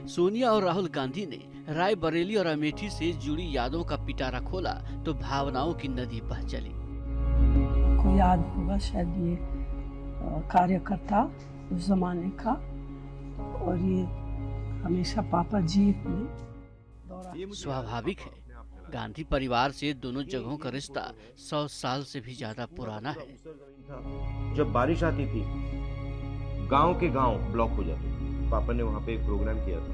सोनिया और राहुल गांधी ने रायबरेली और अमेठी से जुड़ी यादों का पिटारा खोला तो भावनाओं की नदी बह चली। को याद होगा शायद ये कार्यकर्ता उस जमाने का, और ये हमेशा पापा जी ने। स्वाभाविक है, गांधी परिवार से दोनों जगहों का रिश्ता 100 साल से भी ज्यादा पुराना है। जब बारिश आती थी गांव के गांव ब्लॉक हो जाते थे। पापा ने वहाँ पे एक प्रोग्राम किया था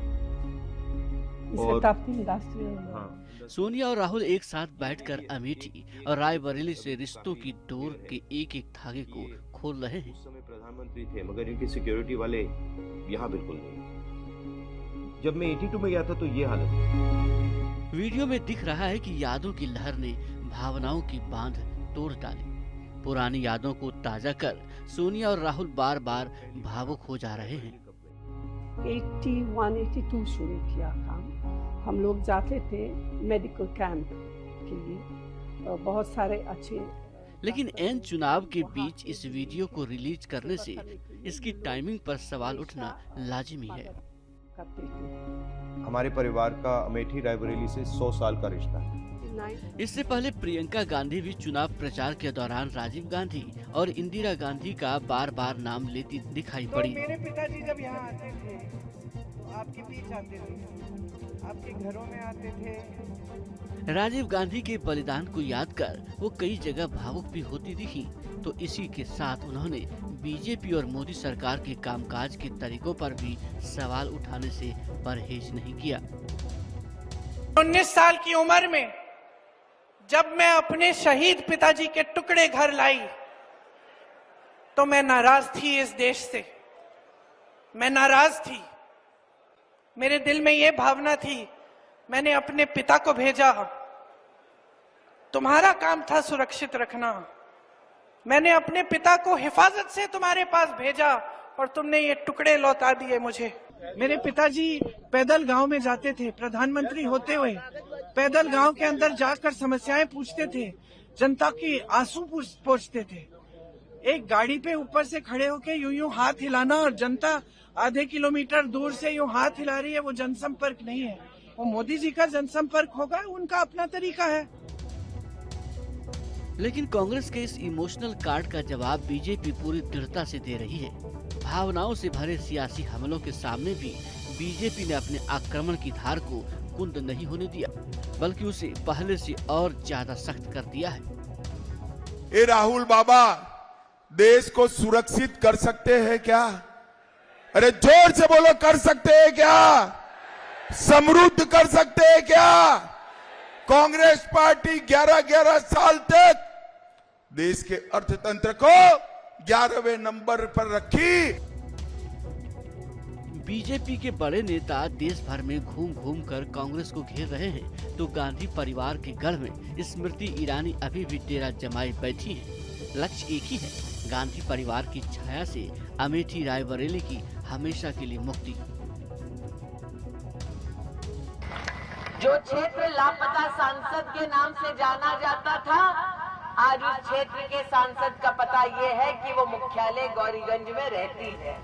और सोनिया और राहुल एक साथ बैठकर अमेठी और रायबरेली से रिश्तों की डोर के एक एक धागे को खोल रहे हैं। उस समय प्रधानमंत्री थे मगर इनकी सिक्योरिटी वाले यहाँ बिल्कुल नहीं। जब मैं 82 में गया था तो ये हालत थी। वीडियो में दिख रहा है कि यादों की लहर ने भावनाओं की बांध तोड़ डाली। पुरानी यादों को ताजा कर सोनिया और राहुल बार बार भावुक हो जा रहे हैं। 81-82 शुरू किया काम। हम लोग जाते थे मेडिकल कैंप के लिए, बहुत सारे अच्छे। लेकिन एन चुनाव के बीच इस वीडियो को रिलीज करने से इसकी टाइमिंग पर सवाल उठना लाजिमी है। हमारे परिवार का अमेठी रायबरेली से 100 साल का रिश्ता है। इससे पहले प्रियंका गांधी भी चुनाव प्रचार के दौरान राजीव गांधी और इंदिरा गांधी का बार बार नाम लेती दिखाई पड़ी। मेरे पिताजी जब यहाँ आते थे तो आपके बीच आते थे, आपके घरों में आते थे। राजीव गांधी के बलिदान को याद कर वो कई जगह भावुक भी होती दिखी। तो इसी के साथ उन्होंने बीजेपी और मोदी सरकार के कामकाज के तरीकों पर भी सवाल उठाने से परहेज नहीं किया। 19 साल की उम्र में जब मैं अपने शहीद पिताजी के टुकड़े घर लाई तो मैं नाराज थी इस देश से। मैं नाराज थी, मेरे दिल में ये भावना थी। मैंने अपने पिता को भेजा, तुम्हारा काम था सुरक्षित रखना। मैंने अपने पिता को हिफाजत से तुम्हारे पास भेजा और तुमने ये टुकड़े लौटा दिए मुझे। मेरे पिताजी पैदल गांव में जाते थे, प्रधानमंत्री होते हुए पैदल गांव के अंदर जाकर समस्याएं पूछते थे, जनता की आंसू पोंछते थे। एक गाड़ी पे ऊपर से खड़े होके यूं हाथ हिलाना और जनता आधे किलोमीटर दूर से यूं हाथ हिला रही है, वो जनसंपर्क नहीं है। वो मोदी जी का जनसंपर्क होगा, उनका अपना तरीका है। लेकिन कांग्रेस के इस इमोशनल कार्ड का जवाब बीजेपी पूरी दृढ़ता से दे रही है। भावनाओं से भरे सियासी हमलों के सामने भी बीजेपी ने अपने आक्रमण की धार को कुंद नहीं होने दिया, बल्कि उसे पहले से और ज्यादा सख्त कर दिया है। ए राहुल बाबा, देश को सुरक्षित कर सकते हैं क्या? अरे जोर से बोलो, कर सकते हैं क्या? समृद्ध कर सकते हैं क्या? कांग्रेस पार्टी 11-11 साल तक देश के अर्थतंत्र को 11वें नंबर पर रखी। बीजेपी के बड़े नेता देश भर में घूम घूम कर कांग्रेस को घेर रहे हैं, तो गांधी परिवार के गढ़ में स्मृति ईरानी अभी भी डेरा जमाए बैठी हैं। लक्ष्य एक ही है, गांधी परिवार की छाया से अमेठी रायबरेली की हमेशा के लिए मुक्ति। जो क्षेत्र लापता सांसद के नाम से जाना जाता था, आज उस क्षेत्र के सांसद का पता ये है कि वो मुख्यालय गौरीगंज में रहती है।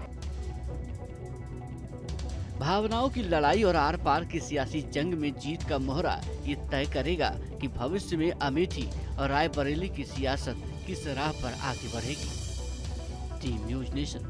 भावनाओं की लड़ाई और आर पार की सियासी जंग में जीत का मोहरा ये तय करेगा कि भविष्य में अमेठी और रायबरेली की सियासत किस राह पर आगे बढ़ेगी। Team news nation.